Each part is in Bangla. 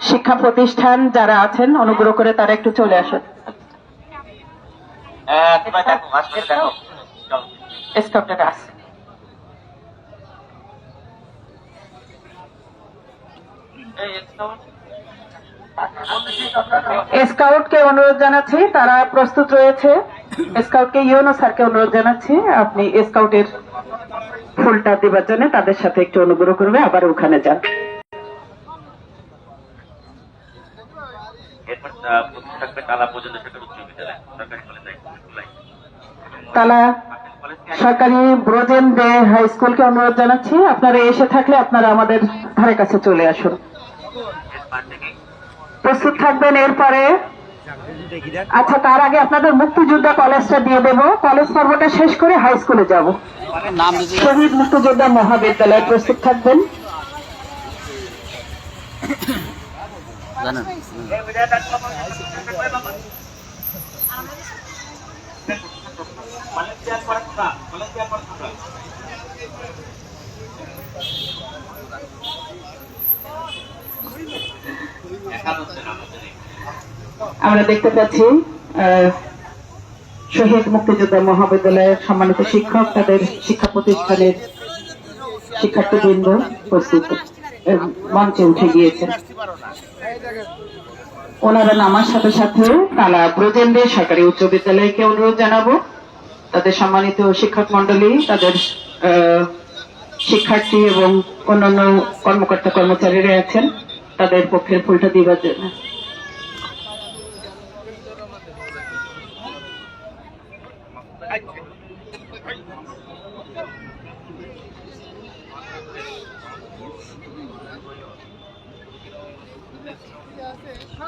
শিক্ষা প্রতিষ্ঠান যারা আছেন অনুগ্রহ করে তারা একটু চলে আসেন। স্কাউটকে অনুরোধ জানাচ্ছি, তারা প্রস্তুত রয়েছে। স্কাউটকে ইউনো স্যারকে অনুরোধ জানাচ্ছি, আপনি স্কাউটের ফুলটা দেবার জন্য তাদের সাথে একটু অনুগ্রহ করবে, আবার ওখানে যান। তালা সরকারি ব্রোজেন ডে হাই স্কুলকে অনুরোধ জানাচ্ছি, আপনারা এসে থাকলে আপনারা আমাদের ধারে কাছে চলে আসুন, প্রস্তুত থাকবেন। এরপরে আচ্ছা, তার আগে আপনাদের মুক্তিযোদ্ধা কলেজটা দিয়ে দেব, কলেজ পর্বটা শেষ করে হাই স্কুলে যাব। শহীদ মুক্তিযোদ্ধা মহাবিদ্যালয় প্রস্তুত থাকবেন। আমরা দেখতে পাচ্ছি শহীদ মুক্তিযোদ্ধা মহাবিদ্যালয়ের সম্মানিত শিক্ষক, তাদের শিক্ষা প্রতিষ্ঠানের শিক্ষার্থীবৃন্দ প্রস্তুত মঞ্চে উঠে গিয়েছেন। ওনারা নামার সাথে সাথে তালা ব্রোজেন্ডে সরকারি উচ্চ বিদ্যালয়কে অনুরোধ জানাবো, তাদের সম্মানিত শিক্ষক মন্ডলী, তাদের শিক্ষার্থী এবং অন্যান্য কর্মকর্তা কর্মচারীরা আছেন, তাদের পক্ষের ফুলটা দিবার জন্য।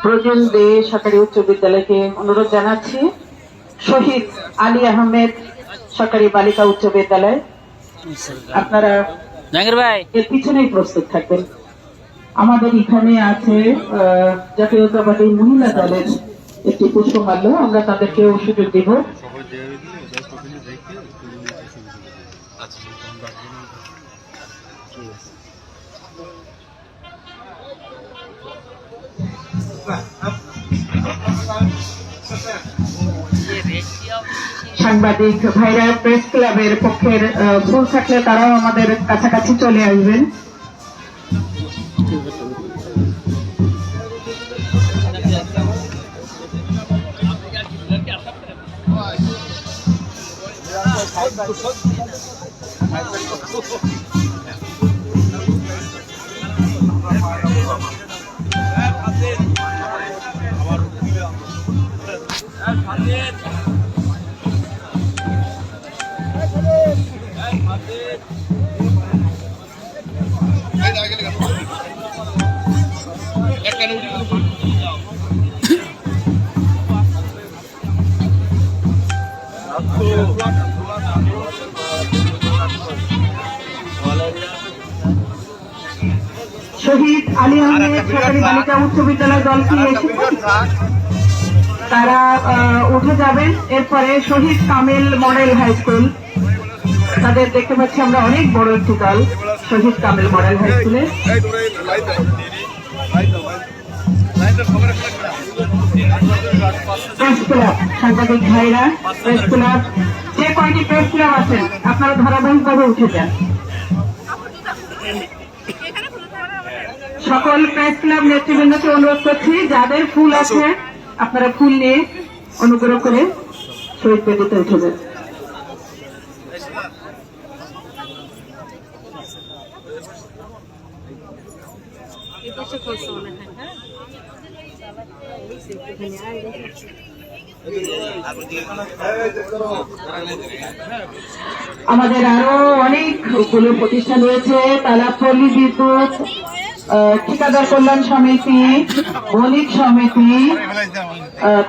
প্রয়োজন দে সরকারি উচ্চ বিদ্যালয়কে অনুরোধ জানাচ্ছি, শহীদ আলী আহমেদ সরকারি বালিকা উচ্চ বিদ্যালয়, আপনারা এর পিছনেই প্রস্তুত থাকবেন। আমাদের এখানে আছে জাতীয়তাবাদী মহিলা দলের একটি পুষ্পমাল্য, আমরা তাদেরকেও সুযোগ দিব। সাংবাদিক ভাইরা প্রেস ক্লাবের পক্ষের ফুল থাকলে তারাও আমাদের কাছাকাছি চলে আসবেন। শহীদ আলী আহমেদ সরকারি বালিকা উচ্চ বিদ্যালয় দল কি এসেছেন? তারা উঠে যাবেন। এরপরে শহীদ কামিল মডেল হাই স্কুল, তাদের দেখতে পাচ্ছি আমরা অনেক বড় একটি দল, শহীদ কামিল মডেল হাই স্কুলে। প্রেস ক্লাব, সাংবাদিক ভাইরা, প্রেস ক্লাব, যে কয়টি প্রেস ক্লাব আছেন আপনারা ধারাবাহিকভাবে উঠে যান। সকল প্রেস ক্লাব নেতৃবৃন্দকে অনুরোধ করছি, যাদের ফুল আছে আপনারা ফুল নিয়ে অনুগ্রহ করে শহীদ বেদিতে উঠে যান। আমাদের আরো অনেকগুলো প্রতিষ্ঠান রয়েছে, তালাপল্লী বিদ্যুৎ, ঠিকাদার কল্যাণ সমিতি, বণিক সমিতি,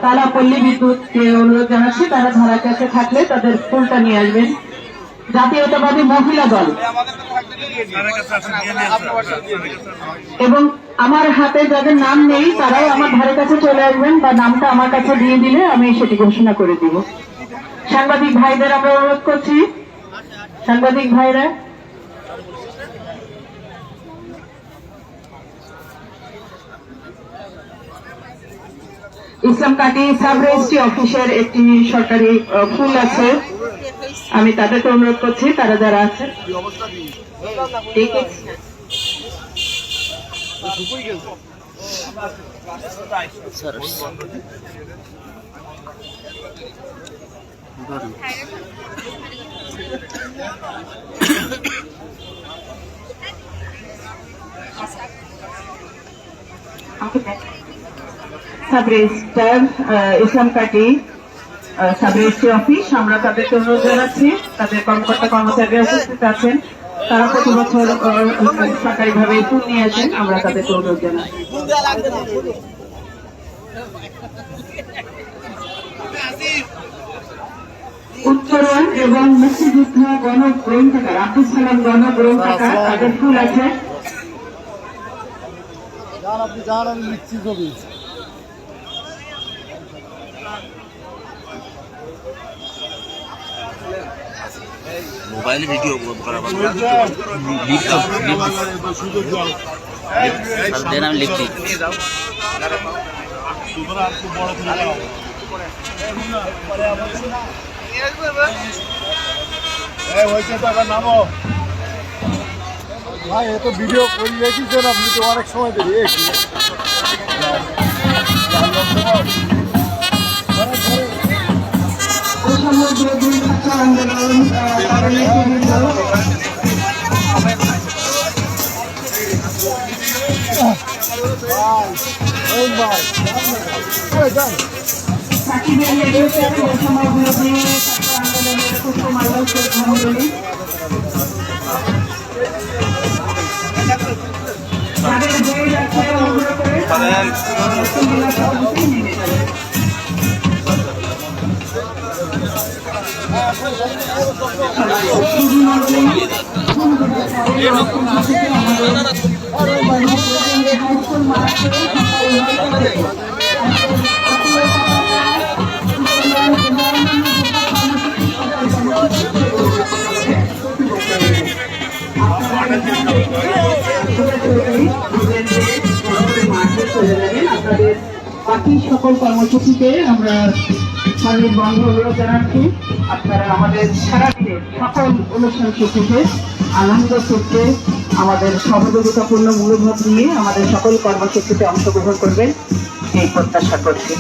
তালাপল্লী বিদ্যুৎকে অনুরোধ জানাচ্ছি তারা ধারা কাছে থাকলে তাদের ফুলটা নিয়ে আসবেন। জাতীয়তাবাদী মহিলা দল এবং আমার হাতে যাদের নাম নেই তারাও আমার ধারে কাছে চলে আসবেন, বা নামটা আমার কাছে দিয়ে দিলে আমি সেটি ঘোষণা করে দিব। সাংবাদিক ভাইদের আমরা অনুরোধ করছি, সাংবাদিক ভাইরা ইসলাম কাটি সাব রেজিস্ট্রি অফিসের একটি সরকারি ফুল আছে, আমি তাদেরকে অনুরোধ করছি তারা যারা আছে ঠিক আছে। সাব রেজিস্ট্রার ইসলাম কাটি সাব রেজিস্ট্রি অফিস, আমরা তাদেরকে অনুরোধ জানাচ্ছি, তাদের কর্মকর্তা কর্মচারী উপস্থিত আছেন, তারা প্রতি বছর সরকারিভাবে ফুল নিয়ে আসেন, আমরা তাদেরকে অনুরোধ জানাচ্ছি। উত্তরণ এবং মুক্তিযোদ্ধা গণগ্রন্থাগার আব্দুল সালাম গণগ্রন্থাগার, তাদের ফুল আছে। আপনি যান, আমি লিখছি ছবি। মোবাইলে ভিডিও করা দেন, আমি লিখছি। নামো ভাই, এত ভিডিও করে রেখেছেন আপনি তো অনেক সময় দেরি। আপনাদের বাকি সকল কর্মসূচিতে আমরা স্বামীর বন্ধ অনুরোধ জানাচ্ছি, আপনারা আমাদের সারাদিনের সকল অনুষ্ঠান সূচিতে আনন্দ সূত্রে আমাদের সহযোগিতাপূর্ণ মনোভাব নিয়ে আমাদের সকল কর্মসূচিতে অংশগ্রহণ করবেন এই প্রত্যাশা করছি।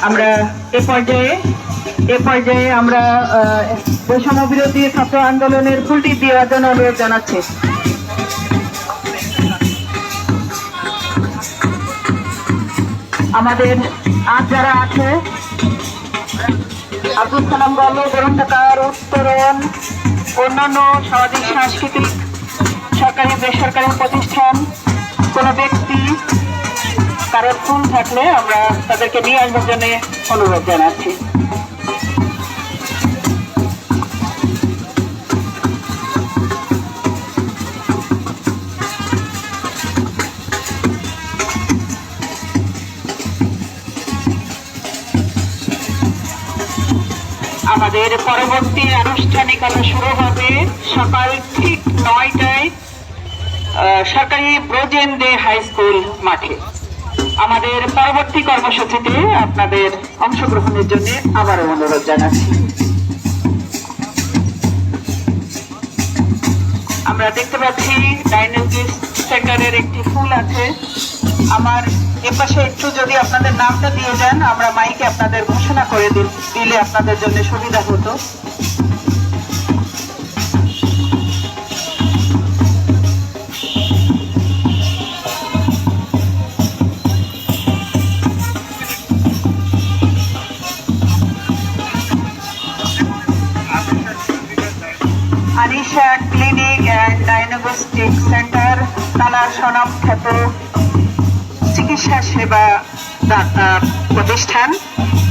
আমরা এ পর্যায়ে আমরা বৈষম্য বিরোধী ছাত্র আন্দোলনের ফুলটি দেওয়ার জন্য অনুরোধ জানাচ্ছি। আমাদের আজ যারা আছে আব্দুল সালাম গ্রন্থাগার, উত্তরণ, অন্যান্য সামাজিক সাংস্কৃতিক সরকারি বেসরকারি প্রতিষ্ঠান, কোন ব্যক্তি কারোর ফুল থাকলে আমরা তাদেরকে নিয়ে আসবার জন্য অনুরোধ জানাচ্ছি। আমাদের পরবর্তী আনুষ্ঠানিকতা শুরু হবে সকাল ঠিক 9টায় সরকারি ব্রোজেন দে হাই স্কুল মাঠে। আমাদের পরবর্তী কর্মসূচিতে আপনাদের অংশগ্রহণের জন্য আবারও অনুরোধ জানাচ্ছি। আমরা দেখতে পাচ্ছি ডাইনোসিস সেন্টারের একটি ফুল আছে। আমার এপাশে একটু যদি আপনাদের নামটা দিয়ে যান, আমরা মাইকে আপনাদের ঘোষণা করে দিলে আপনাদের জন্য সুবিধা হতো। Anisha clinic and diagnostic centre, তালার স্বনামখ্যাত চিকিৎসা সেবা প্রতিষ্ঠান,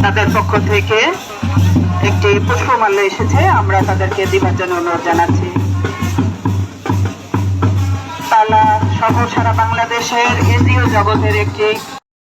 তাদের পক্ষ থেকে একটি পুষ্পমাল্য এসেছে, আমরা তাদেরকে দিবার জন্য অনুরোধ জানাচ্ছি। তালা সহ সারা বাংলাদেশের এনজিও জগতের একটি